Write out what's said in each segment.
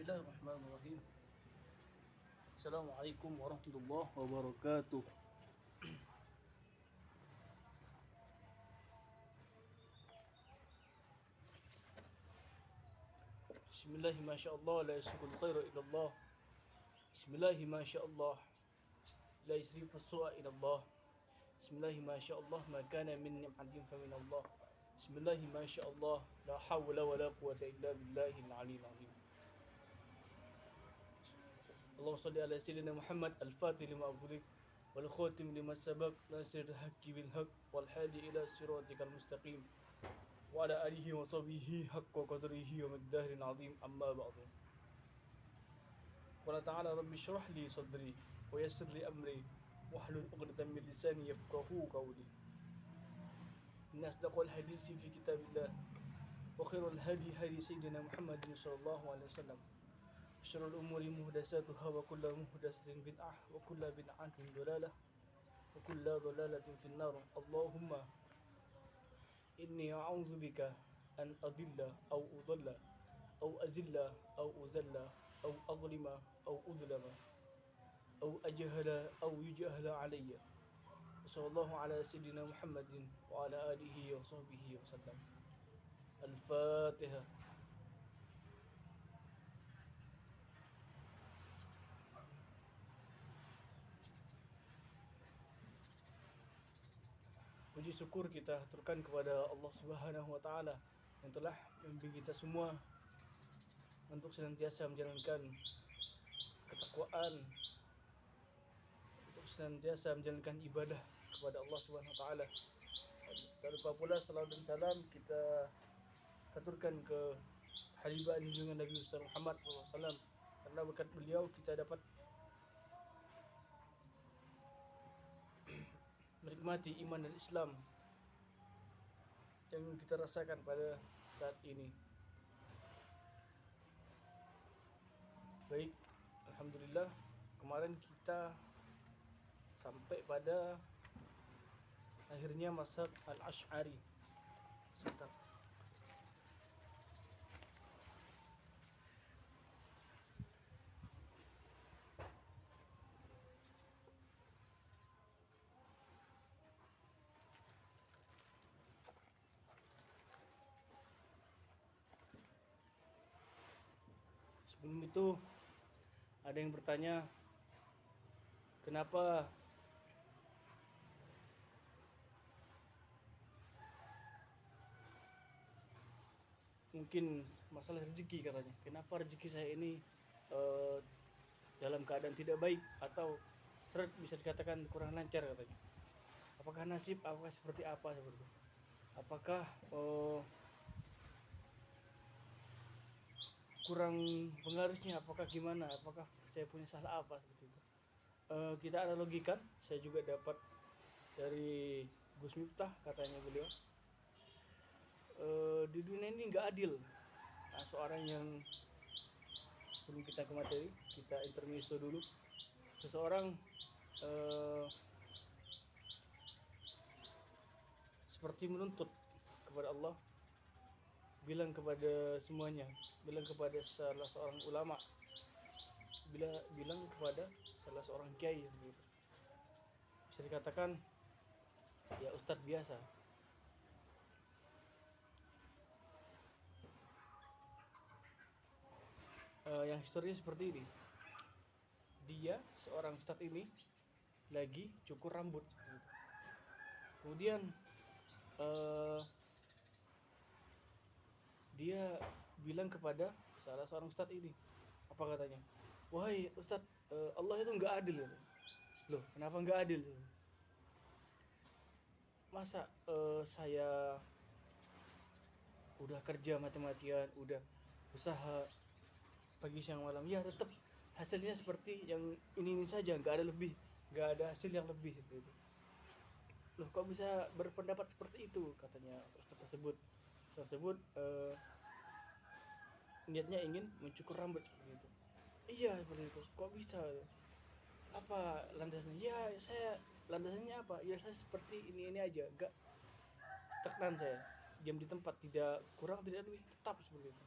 Bismillahirrahmanirrahim. Assalamualaikum warahmatullahi wabarakatuh. Bismillahi masyaallah la yasbiqul khairu ilallah. Bismillahi masyaallah la yasrifus su'a ilallah. Bismillahi masyaallah ma kana min ni'matin fa min Allah. Bismillahi masyaallah la hawla wa la quwwata illa billahil aliyyil azim. Allahumma shalli ala sayyidina Muhammad al-fatih lima ughliq wal khatim lima sabaq nasiril haqqi bil haqq wal hadi ila siratikal mustaqim wa ala alihi wa sahbihi haqqa qadrihi wa miqdaril azim amma ba'du. Qala ta'ala rabbi shrah li sadri wa yassir li amri wahlul 'uqdatam min lisani yafqahu qawli. Inna asdaqal hadisi fi kitabillah wa khairul hadi hadi sayyidina Muhammadin sallallahu alaihi wasallam. Syarrul umuri muhdatsatuha wa kullu muhdatsatin bid'ah wa kullu bid'atin dhalalah wa kullu dhalalatin finnar. Allahumma inni a'udzubika an adilla aw udalla aw azilla aw uzalla aw adlima aw udlama aw ajhala aw yujhala alayya. Sallallahu ala sayyidina Muhammadin wa ala alihi wa sahbihi wa sallam. Al-Fatihah. Puji syukur kita haturkan kepada Allah Subhanahu wa taala yang telah membimbing kita semua untuk senantiasa menjalankan ketakwaan, untuk senantiasa menjalankan ibadah kepada Allah Subhanahu wa taala. Tak lupa pula salawat dan salam kita haturkan ke Habibah junjungan Nabi Muhammad SAW, karena berkat beliau kita dapat menikmati iman dan Islam yang kita rasakan pada saat ini. Baik, alhamdulillah, kemarin kita sampai pada akhirnya mazhab Al-Asy'ari. Sebentar. Sebelum itu ada yang bertanya, kenapa mungkin masalah rezeki katanya. Kenapa rezeki saya ini dalam keadaan tidak baik atau seret bisa dikatakan kurang lancar katanya. Apakah nasib, apakah seperti apa seperti itu? Apakah kurang pengaruhnya, apakah gimana, apakah saya punya salah apa seperti itu. Kita analogikan, saya juga dapat dari Gus Miftah, katanya beliau, di dunia ini nggak adil. Nah, seorang yang, sebelum kita ke materi, kita intermezzo dulu. Seseorang seperti menuntut kepada Allah, bilang kepada semuanya, bilang kepada salah seorang ulama, bilang kepada salah seorang kiai gitu. Bisa dikatakan ya ustadz biasa. Yang historinya seperti ini. Dia, seorang ustadz ini, lagi cukur rambut seperti itu. Kemudian dia bilang kepada salah seorang ustadz ini, apa katanya? Wahai ustadz, Allah itu nggak adil. Loh, kenapa nggak adil? Masa saya udah kerja mati-matian, udah usaha pagi siang malam, ya tetap hasilnya seperti yang ini saja, nggak ada lebih, nggak ada hasil yang lebih seperti itu. Loh, kok bisa berpendapat seperti itu, katanya ustadz tersebut. Niatnya ingin mencukur rambut seperti itu. Iya, seperti itu. Kok bisa? Apa landasannya? Ya, saya landasannya apa? Ya, saya seperti ini aja, enggak stagnan saya. Diam di tempat, tidak kurang tidak lebih, tetap seperti itu.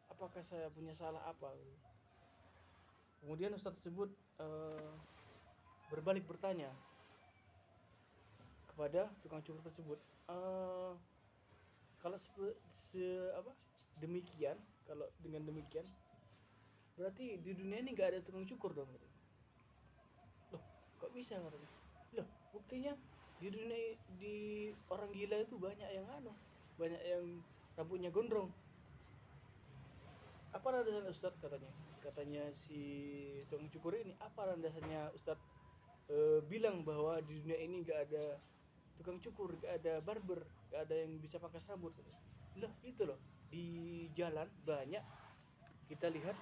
Apakah saya punya salah apa? Kemudian ustaz tersebut berbalik bertanya kepada tukang cukur tersebut, kalau demikian, kalau dengan demikian berarti di dunia ini nggak ada tukang cukur dong. Loh, kok bisa katanya? Loh, buktinya di dunia, di orang gila itu banyak yang banyak yang rambutnya gondrong. Apa landasan Ustadz katanya? Katanya si tukang cukur ini, apa landasannya Ustadz bilang bahwa di dunia ini nggak ada tukang cukur, nggak ada barber, nggak ada yang bisa pangkas rambut? Loh, itu loh, di jalan banyak kita lihat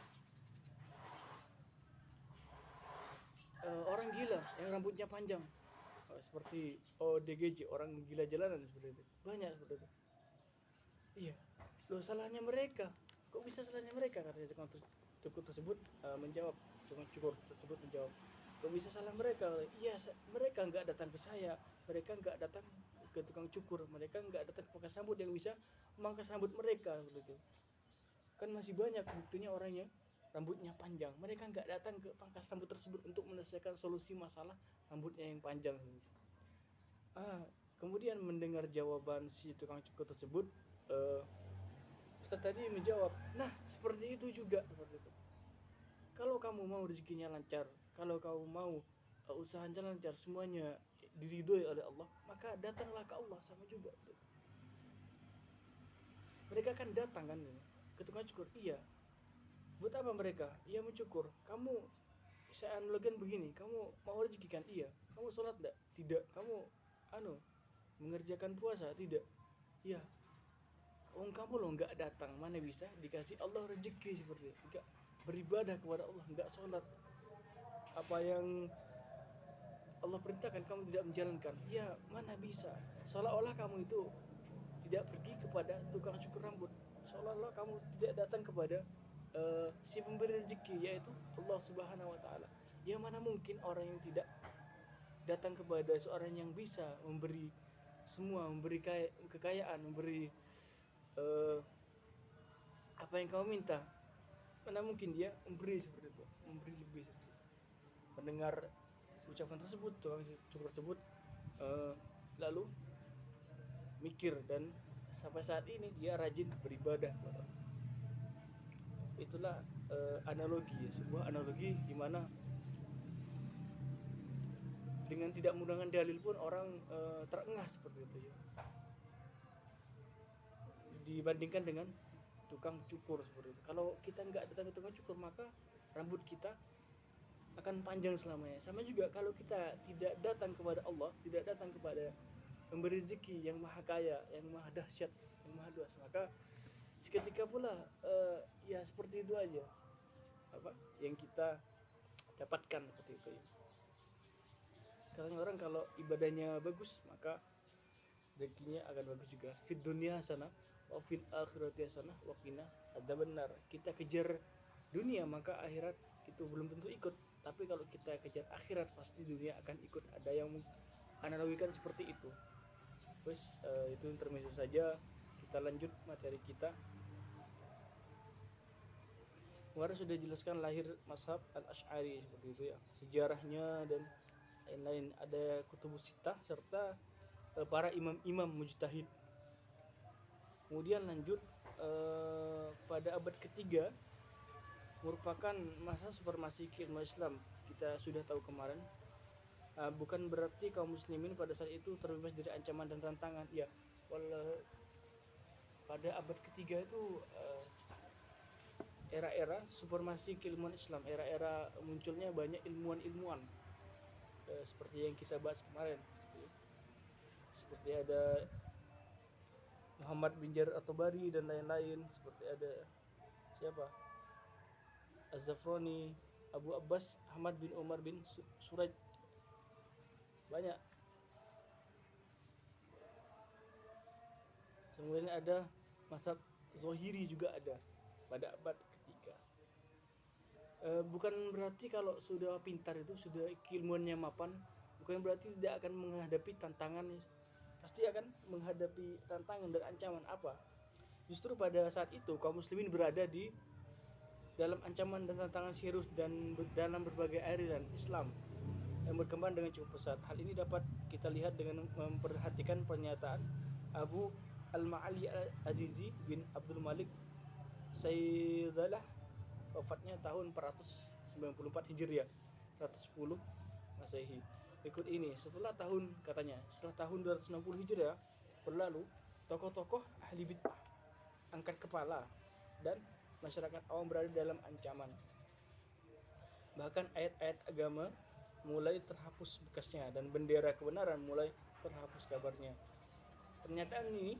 orang gila yang rambutnya panjang, seperti ODGJ, orang gila jalanan, seperti itu. Banyak seperti itu. Iya, loh, salahnya mereka. Kok bisa salahnya mereka? Katanya tukang cukur tersebut menjawab, tukang cukur tersebut menjawab, kok bisa salah mereka? Iya, mereka nggak datang ke saya, mereka nggak datang ke tukang cukur, mereka nggak datang ke pangkas rambut yang bisa memangkas rambut mereka, begitu. Kan masih banyak buktinya orangnya rambutnya panjang, mereka nggak datang ke pangkas rambut tersebut untuk menyelesaikan solusi masalah rambutnya yang panjang. Kemudian mendengar jawaban si tukang cukur tersebut, Ustaz tadi menjawab, nah seperti itu juga, seperti itu. Kalau kamu mau rezekinya lancar, kalau kamu mau usahanya lancar, semuanya diridhoi oleh Allah, maka datanglah ke Allah. Sama juga, mereka kan datang kan ke tukang cukur. Iya, buat apa mereka? Iya, mencukur. Kamu, saya analogikan begini, kamu mau rezeki kan? Iya. Kamu sholat enggak? Tidak. Kamu mengerjakan puasa? Tidak. Iya. Kamu loh nggak datang, mana bisa dikasih Allah rezeki seperti itu? Nggak beribadah kepada Allah, nggak sholat, apa yang Allah perintahkan kamu tidak menjalankan, ya mana bisa. Seolah-olah kamu itu tidak pergi kepada tukang cukur rambut, seolah-olah kamu tidak datang kepada si pemberi rezeki, yaitu Allah Subhanahu wa Ta'ala. Ya mana mungkin orang yang tidak datang kepada seorang yang bisa memberi semua, memberi kekayaan, memberi apa yang kamu minta. Mana mungkin dia memberi seperti itu, memberi lebih seperti itu. Mendengar ucapan tersebut, tukang cukur tersebut lalu mikir, dan sampai saat ini dia rajin beribadah. Itulah analogi, sebuah analogi di mana dengan tidak menggunakan dalil pun orang terengah seperti itu ya, dibandingkan dengan tukang cukur seperti itu. Kalau kita nggak datang ke tukang cukur, maka rambut kita akan panjang selamanya. Sama juga kalau kita tidak datang kepada Allah, tidak datang kepada pemberi rezeki yang maha kaya, yang maha dahsyat, yang maha luas, maka seketika pula ya seperti itu aja apa yang kita dapatkan seperti itu ya. Kadang orang kalau ibadahnya bagus, maka rezekinya akan bagus juga. Fid dunya hasanah wa fil akhirati hasanah wa qina adzabannar. Kita kejar dunia, maka akhirat itu belum tentu ikut. Tapi kalau kita kejar akhirat, pasti dunia akan ikut. Ada yang analogikan seperti itu. Terus itu intermezzo saja. Kita lanjut materi kita. Kemarin sudah jelaskan lahir mazhab al-Asy'ari seperti itu ya, sejarahnya dan lain-lain. Ada kutubus sittah serta para imam-imam mujtahid. Kemudian lanjut pada abad ketiga, merupakan masa supremasi keilmuan Islam. Kita sudah tahu kemarin. Bukan berarti kaum muslimin pada saat itu terbebas dari ancaman dan tantangan. Ya, pada abad ketiga itu era-era supremasi keilmuan Islam, era-era munculnya banyak ilmuwan-ilmuwan seperti yang kita bahas kemarin. Seperti ada Muhammad bin Jarir at-Tabari dan lain-lain, seperti ada siapa? Az-Zafrani, Abu Abbas Ahmad bin Umar bin Suraj, banyak. Kemudian ada mazhab Zohiri juga ada pada abad ketiga. Bukan berarti kalau sudah pintar itu sudah keilmuannya mapan, bukan berarti tidak akan menghadapi tantangan. Pasti akan menghadapi tantangan dan ancaman. Apa? Justru pada saat itu kaum muslimin berada di dalam ancaman dan tantangan serius dan dalam berbagai aliran Islam yang berkembang dengan cukup pesat. Hal ini dapat kita lihat dengan memperhatikan pernyataan Abu Al-Ma'ali Al-Azizi bin Abdul Malik Sayyidalah, wafatnya tahun 494 Hijriah, 110 Masehi. Berikut ini, setelah tahun 260 Hijriah berlalu, tokoh-tokoh ahli bid'ah angkat kepala dan masyarakat awam berada dalam ancaman. Bahkan ayat-ayat agama mulai terhapus bekasnya dan bendera kebenaran mulai terhapus kabarnya. Pernyataan ini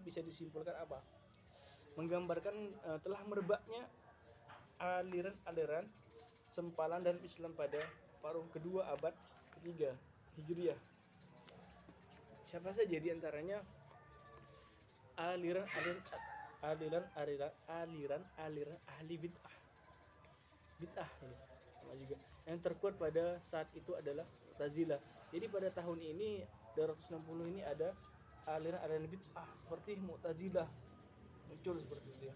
bisa disimpulkan apa? Menggambarkan telah merebaknya aliran-aliran sempalan dan Islam pada paruh kedua abad ketiga Hijriah. Siapa saja di antaranya aliran ahli bid'ah ini. Sama juga yang terkuat pada saat itu adalah Mu'tazilah. Jadi pada tahun ini 260 ini ada aliran bid'ah seperti Mu'tazilah muncul seperti itu ya.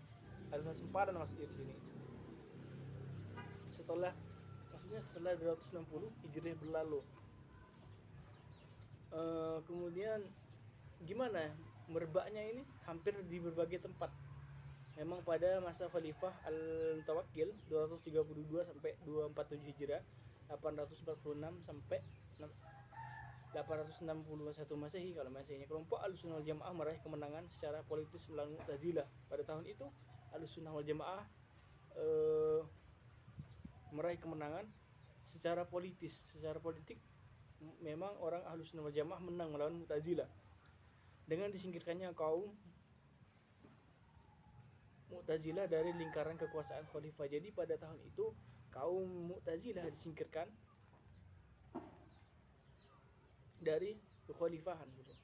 Aliran sempadan masuk di sini. Setelah 260 Hijriah berlalu. Kemudian gimana merebaknya ini? Hampir di berbagai tempat. Memang pada masa Khalifah Al-Mutawakkil 232 sampai 247 Hijriah, 846 sampai 861 Masehi kalau Masehinya, kelompok Ahlussunnah wal Jamaah meraih kemenangan secara politis melawan Mu'tazilah. Pada tahun itu Ahlussunnah wal Jamaah meraih kemenangan secara politik. Memang orang Ahlussunnah wal Jamaah menang melawan Mu'tazilah dengan disingkirkannya kaum Mu'tazilah dari lingkaran kekuasaan khalifah. Jadi pada tahun itu kaum Mu'tazilah disingkirkan dari kekhalifahan gitu.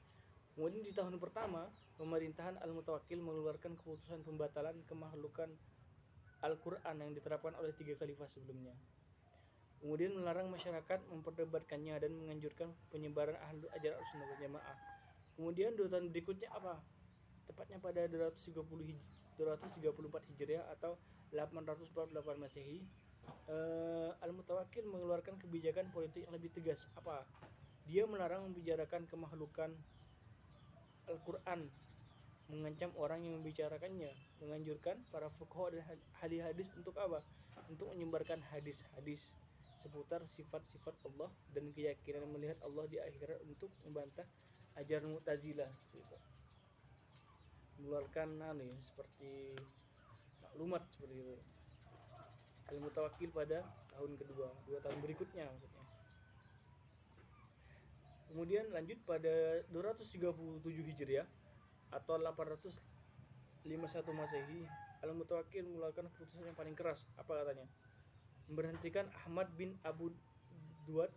Kemudian di tahun pertama pemerintahan Al-Mutawakkil mengeluarkan keputusan pembatalan kemakhlukan Al-Quran yang diterapkan oleh 3 khalifah sebelumnya. Kemudian melarang masyarakat memperdebatkannya dan menganjurkan penyebaran ajaran Ahlussunnah wal Jamaah. Kemudian 2 tahun berikutnya apa? Tepatnya pada 234 Hijriah atau 848 Masehi, Al-Mutawakkil mengeluarkan kebijakan politik yang lebih tegas. Apa? Dia melarang membicarakan kemakhlukan Al-Quran, mengancam orang yang membicarakannya, menganjurkan para fuqaha dan ahli hadis untuk apa? Untuk menyebarkan hadis-hadis seputar sifat-sifat Allah dan keyakinan melihat Allah di akhirat untuk membantah ajaran Mu'tazilah gitu. Mengeluarkan seperti maklumat seperti itu. Al-Mutawakkil pada tahun kedua, 2 tahun berikutnya maksudnya. Kemudian lanjut pada 237 Hijriah atau 851 Masehi, Al-Mutawakkil mengeluarkan keputusan yang paling keras. Apa katanya? Memberhentikan Ahmad bin Abu Duat,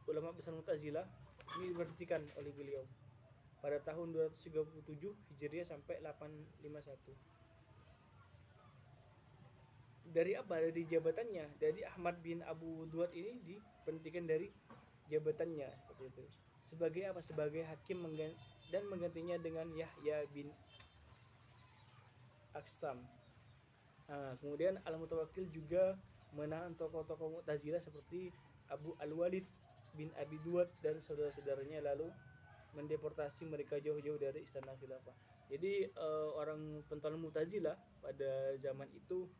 ulama besar Mu'tazilah. Ini diberhentikan oleh beliau pada tahun 237 Hijriah sampai 851. Dari apa? Dari jabatannya. Dari Ahmad bin Abu Duat ini diberhentikan dari jabatannya seperti itu. Sebagai apa? Sebagai hakim dan menggantinya dengan Yahya bin Aksam. Kemudian Al-Mutawakkil juga menahan tokoh-tokoh Mu'tazilah seperti Abu Al-Walid bin Abi Duat dan saudara-saudaranya, lalu mendeportasi mereka jauh-jauh dari istana khilafah. Jadi orang pentolan Mu'tazilah pada zaman itu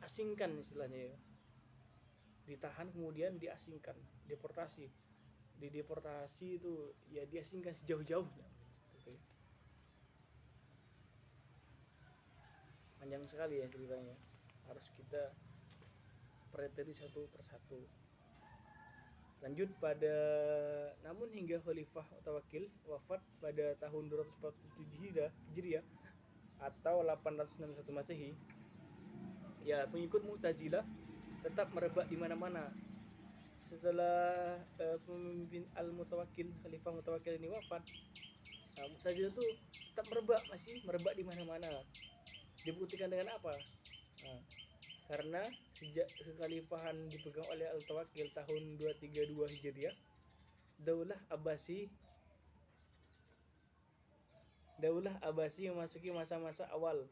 diasingkan istilahnya ya. Ditahan kemudian diasingkan, deportasi. Dideportasi itu ya diasingkan sejauh-jauhnya. Gitu. Panjang sekali ya ceritanya. Harus kita pelajari satu persatu. Lanjut pada namun hingga Khalifah Mutawakkil wafat pada tahun 247 Hijriah atau 861 Masehi, ya pengikut Mu'tazilah tetap merebak di mana-mana. Setelah pemimpin Al-Mutawakkil, Khalifah Mutawakkil ini wafat, Mu'tazilah itu tetap masih merebak di mana-mana. Dibuktikan dengan apa? Karena sejak kekhalifahan dipegang oleh Al-Mutawakkil tahun 232 Hijriah, Daulah Abbasi memasuki masa-masa awal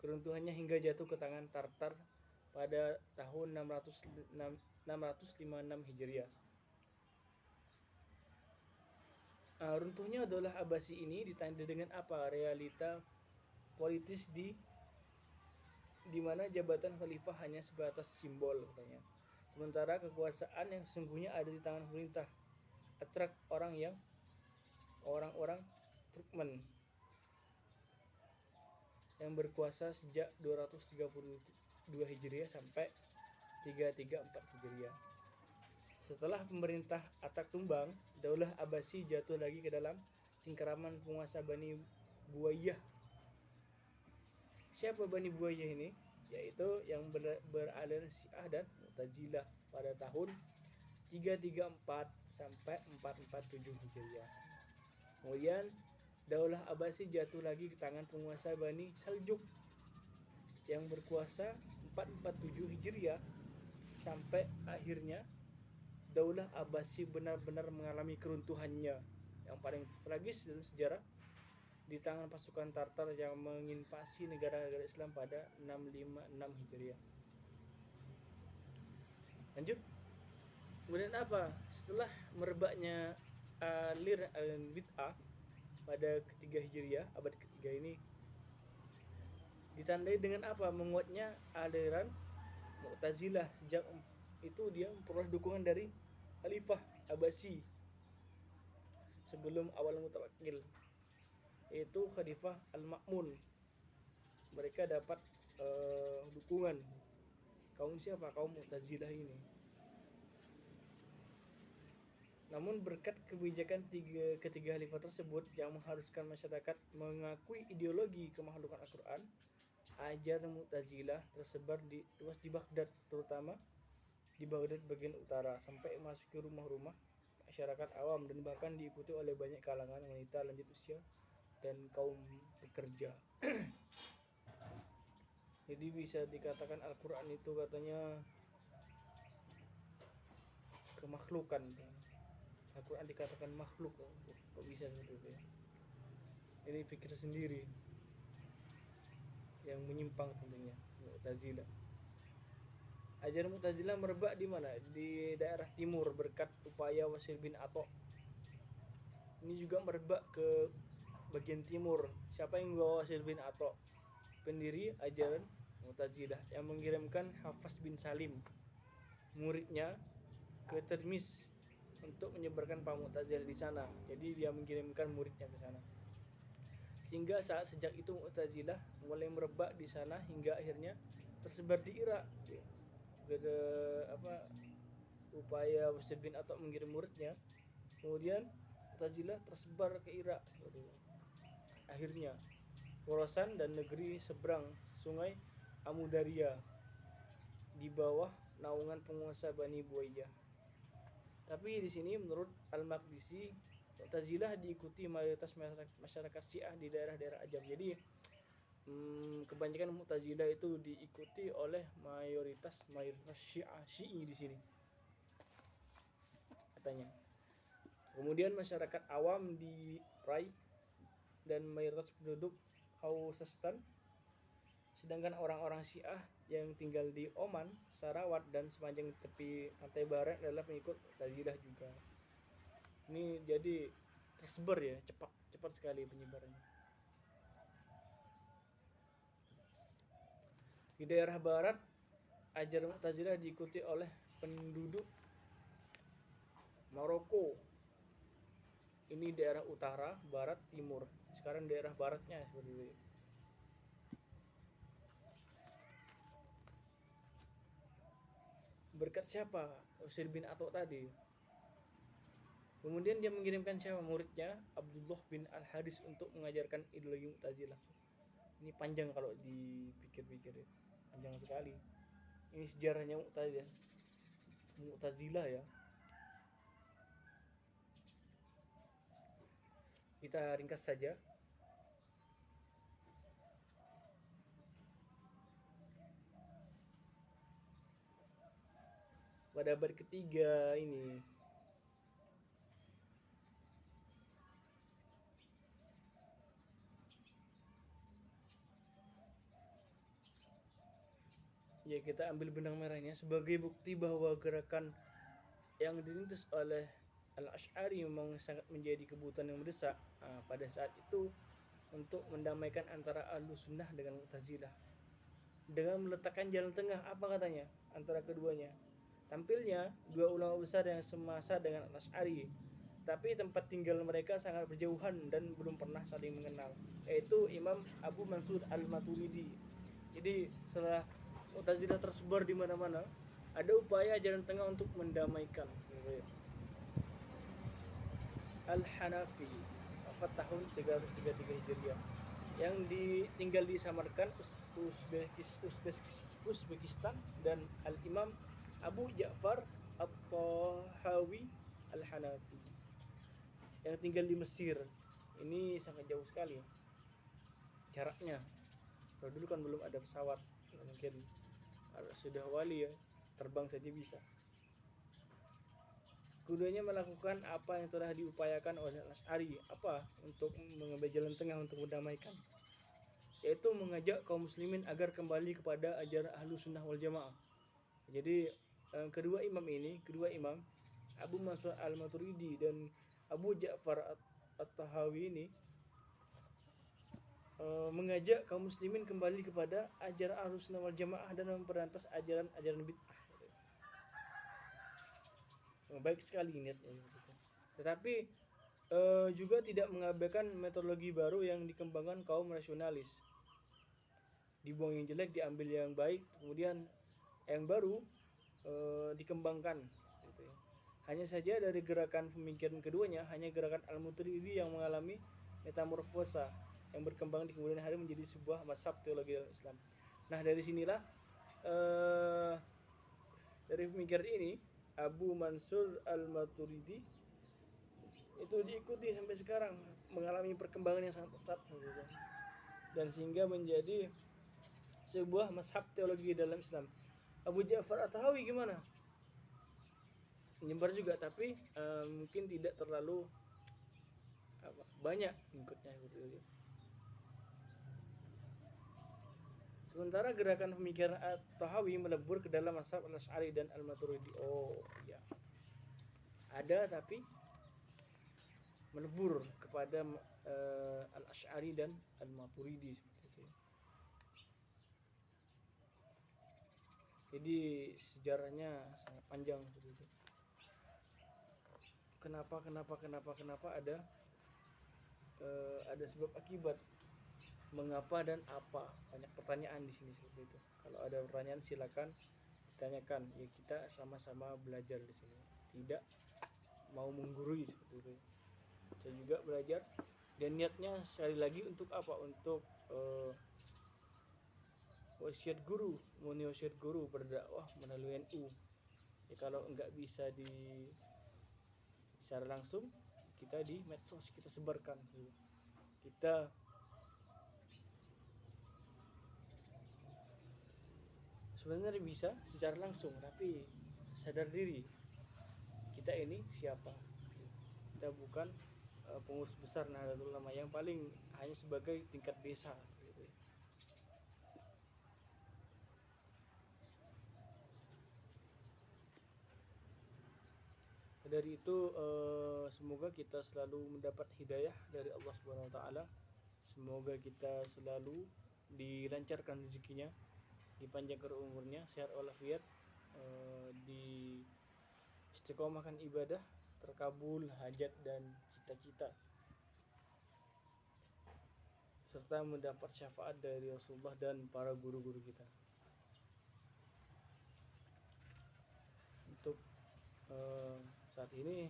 keruntuhannya hingga jatuh ke tangan Tartar pada tahun 656 Hijriah. Runtuhnya Daulah Abbasi ini ditandai dengan apa? Realita politis di mana jabatan khalifah hanya sebatas simbol katanya. Sementara kekuasaan yang sesungguhnya ada di tangan pemerintah Atrak orang-orang Turkmen yang berkuasa sejak 232 Hijriah sampai 334 Hijriah. Setelah pemerintah Atak tumbang, Daulah Abbasi jatuh lagi ke dalam cengkeraman penguasa Bani Buayyah. Siapa Bani Buayyah ini? Yaitu yang beraliran Syiah dan Mu'tazilah pada tahun 334 sampai 447 Hijriah. Kemudian Daulah Abbasi jatuh lagi ke tangan penguasa Bani Saljuk yang berkuasa 447 Hijriah sampai akhirnya Daulah Abbasi benar-benar mengalami keruntuhannya yang paling tragis dalam sejarah di tangan pasukan Tartar yang menginvasi negara-negara Islam pada 656 Hijriah. Lanjut. Kemudian apa? Setelah merebaknya aliran bid'ah pada ketiga Hijriah, abad ketiga ini ditandai dengan apa? Menguatnya aliran Mu'tazilah. Sejak itu dia memperoleh dukungan dari Khalifah Abbasi sebelum awal Mutawakkil, yaitu Khalifah Al-Ma'mun. Mereka dapat dukungan kaum siapa? Kaum Mu'tazilah ini. Namun berkat kebijakan ketiga khalifah tersebut yang mengharuskan masyarakat mengakui ideologi kemakhlukan Al-Quran, ajaran Mu'tazilah tersebar luas di Baghdad, terutama di Baghdad bagian utara, sampai masuk ke rumah-rumah masyarakat awam dan bahkan diikuti oleh banyak kalangan wanita lanjut usia dan kaum pekerja. Jadi bisa dikatakan Al-Quran itu katanya kemakhlukan. Al-Quran dikatakan makhluk, kok bisa seperti itu ya? Ini pikir sendiri yang menyimpang tentunya, Mu'tazilah. Ajaran Mu'tazilah merebak di mana? Di daerah timur berkat upaya Wasil bin Atok. Ini juga merebak ke bagian timur. Siapa yang membawa Wasil bin Atok? Pendiri ajaran Mu'tazilah yang mengirimkan Hafs bin Salim, muridnya, ke Termis untuk menyebarkan paham Mu'tazilah di sana. Jadi dia mengirimkan muridnya ke sana. Sehingga sejak itu Mu'tazilah mulai merebak di sana hingga akhirnya tersebar di Irak. Upaya Wasil bin Atok mengirim muridnya, kemudian Mu'tazilah tersebar ke Irak. Akhirnya Khorasan dan negeri seberang sungai Amudarya di bawah naungan penguasa Bani Buayyah. Tapi di sini menurut Al-Maqdisi, Mu'tazilah diikuti mayoritas masyarakat Syiah di daerah-daerah Ajam. Jadi kebanyakan Mu'tazilah itu diikuti oleh mayoritas Syi'i di sini katanya. Kemudian masyarakat awam di Rai dan mayoritas penduduk Khuzestan, sedangkan orang-orang Syiah yang tinggal di Oman, Sarawak dan sepanjang tepi pantai barat adalah pengikut Mu'tazilah juga. Ini jadi tersebar ya, cepat sekali penyebarannya. Di daerah barat, ajaran Mu'tazilah diikuti oleh penduduk Maroko. Ini daerah utara, barat, timur. Sekarang daerah baratnya seperti itu. Berkat siapa? Wasil bin Atok tadi. Kemudian dia mengirimkan siapa? Muridnya Abdullah bin Al-Haris untuk mengajarkan ideologi Mu'tazilah. Ini panjang kalau dipikir-pikir, panjang sekali. Ini sejarahnya Mu'tazilah ya. Kita ringkas saja. Pada abad ketiga ini Ya, kita ambil benang merahnya sebagai bukti bahwa gerakan yang dirintis oleh Al-Asy'ari memang sangat menjadi kebutuhan yang mendesak pada saat itu untuk mendamaikan antara Ahlus Sunnah dengan Mu'tazilah dengan meletakkan jalan tengah, apa katanya, antara keduanya. Tampilnya dua ulama besar yang semasa dengan Al-Asy'ari, tapi tempat tinggal mereka sangat berjauhan dan belum pernah saling mengenal, yaitu Imam Abu Mansur Al-Maturidi. Jadi setelah Mu'tazilah tersebar di mana-mana, ada upaya jalan tengah untuk mendamaikan. Al-Hanafi, wafat tahun 333 Hijriah, yang tinggal di Samarkand, Uzbekistan, dan Al-Imam Abu Ja'far At-Tahawi Al-Hanafi yang tinggal di Mesir. Ini sangat jauh sekali jaraknya. Kalau dulu kan belum ada pesawat, mungkin sudah wali ya, terbang saja bisa. Keduanya melakukan apa yang telah diupayakan oleh Al-Asy'ari, apa, untuk mengambil jalan tengah untuk mendamaikan, yaitu mengajak kaum muslimin agar kembali kepada ajaran Ahlus Sunnah wal Jamaah. Jadi kedua imam Abu Mansur Al-Maturidi dan Abu Ja'far At-Tahawi ini mengajak kaum muslimin kembali kepada ajaran Ahlus Sunnah wal Jamaah dan memberantas ajaran-ajaran bid'ah. Baik sekali niatnya, tetapi juga tidak mengabaikan metodologi baru yang dikembangkan kaum rasionalis. Dibuang yang jelek, diambil yang baik, kemudian yang baru dikembangkan. Hanya saja dari gerakan pemikiran keduanya, hanya gerakan Al-Maturidi yang mengalami metamorfosa yang berkembang di kemudian hari menjadi sebuah mazhab teologi dalam Islam. Nah, dari sinilah dari pemikiran ini Abu Mansur Al-Maturidi itu diikuti sampai sekarang, mengalami perkembangan yang sangat pesat dan sehingga menjadi sebuah mazhab teologi dalam Islam. Abu Ja'far At-Tahawi gimana? Menyebar juga, tapi mungkin tidak terlalu banyak ikutnya gitu. Sementara gerakan pemikiran At-Tahawi melebur ke dalam mazhab Al-Asy'ari dan Al-Maturidi. Oh ya, ada tapi melebur kepada Al-Asy'ari dan Al-Maturidi seperti itu. Jadi sejarahnya sangat panjang seperti itu. Kenapa ada sebab akibat, mengapa dan apa, banyak pertanyaan di sini seperti itu. Kalau ada pertanyaan silakan ditanyakan, ya kita sama-sama belajar di sini, tidak mau menggurui seperti itu. Saya juga belajar dan niatnya sekali lagi untuk apa, untuk wasiat guru berdakwah melalui NU. Ya, kalau enggak bisa secara langsung, kita di medsos kita sebarkan. Kita sebenarnya bisa secara langsung, tapi sadar diri kita ini siapa. Kita bukan pengurus besar Nahdlatul Ulama, yang paling hanya sebagai tingkat desa gitu. Dari itu semoga kita selalu mendapat hidayah dari Allah Subhanahu wa taala. Semoga kita selalu dilancarkan rezekinya, dipanjangkan umurnya, sehat walafiat, di istiqomahkan ibadah, terkabul hajat dan cita-cita, serta mendapat syafaat dari Rasulullah dan para guru-guru kita. Untuk saat ini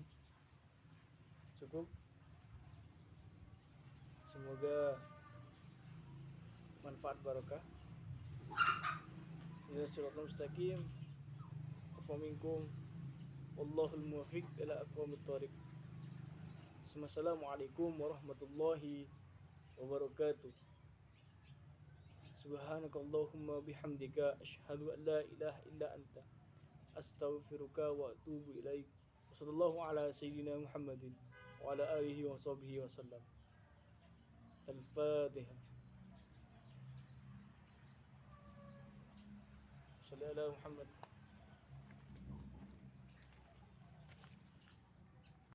cukup. Semoga manfaat barokah. Shiratal mustaqim. Afaminkum wallahul muwaffiq ila aqwamit thoriq. Assalamualaikum warahmatullahi wabarakatuh. Subhanakallahumma bihamdika asyhadu an la ilaha illa anta astaghfiruka wa atubu ilaik. Wassallallahu ala sayyidina Muhammadin wa ala alihi wa sahbihi wasallam. Al-Fatihah. ala Muhammad.